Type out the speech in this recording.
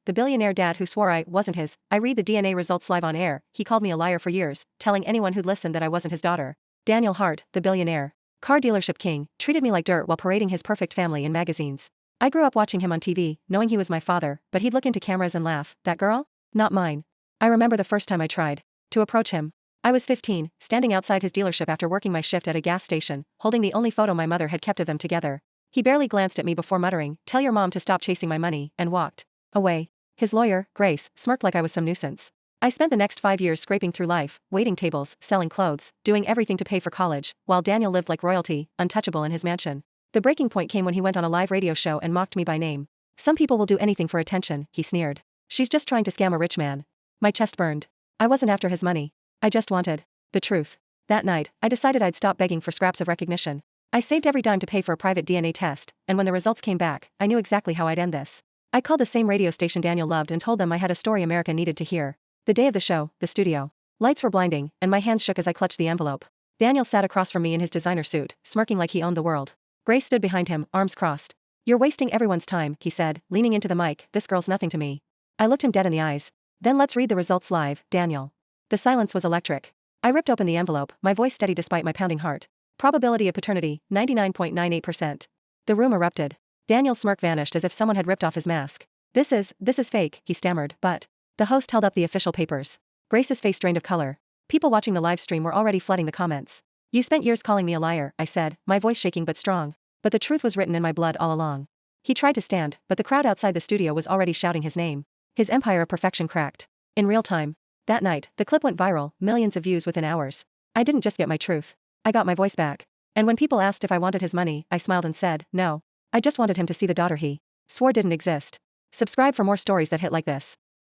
the billionaire dad who swore I wasn't his. I read the DNA results live on air. He called me a liar for years, telling anyone who'd listened that I wasn't his daughter. Daniel Hart, the billionaire, car dealership king, treated me like dirt while parading his perfect family in magazines. I grew up watching him on TV, knowing he was my father, but he'd look into cameras and laugh. That girl? Not mine. I remember the first time I tried to approach him. I was 15, standing outside his dealership after working my shift at a gas station, holding the only photo my mother had kept of them together. He barely glanced at me before muttering, "Tell your mom to stop chasing my money," and walked away. His lawyer, Grace, smirked like I was some nuisance. I spent the next 5 years scraping through life, waiting tables, selling clothes, doing everything to pay for college, while Daniel lived like royalty, untouchable in his mansion. The breaking point came when he went on a live radio show and mocked me by name. "Some people will do anything for attention," he sneered. "She's just trying to scam a rich man." My chest burned. I wasn't after his money. I just wanted the truth. That night, I decided I'd stop begging for scraps of recognition. I saved every dime to pay for a private DNA test, and when the results came back, I knew exactly how I'd end this. I called the same radio station Daniel loved and told them I had a story America needed to hear. The day of the show, the studio lights were blinding, and my hands shook as I clutched the envelope. Daniel sat across from me in his designer suit, smirking like he owned the world. Grace stood behind him, arms crossed. "You're wasting everyone's time," he said, leaning into the mic. "This girl's nothing to me." I looked him dead in the eyes. "Then let's read the results live, Daniel." The silence was electric. I ripped open the envelope, my voice steady despite my pounding heart. Probability of paternity, 99.98%. The room erupted. Daniel's smirk vanished as if someone had ripped off his mask. This is fake," he stammered, but the host held up the official papers. Grace's face drained of color. People watching the live stream were already flooding the comments. "You spent years calling me a liar," I said, my voice shaking but strong. But the truth was written in my blood all along. He tried to stand, but the crowd outside the studio was already shouting his name. His empire of perfection cracked. In real time. That night, the clip went viral, millions of views within hours. I didn't just get my truth. I got my voice back. And when people asked if I wanted his money, I smiled and said, no. I just wanted him to see the daughter he swore didn't exist. Subscribe for more stories that hit like this.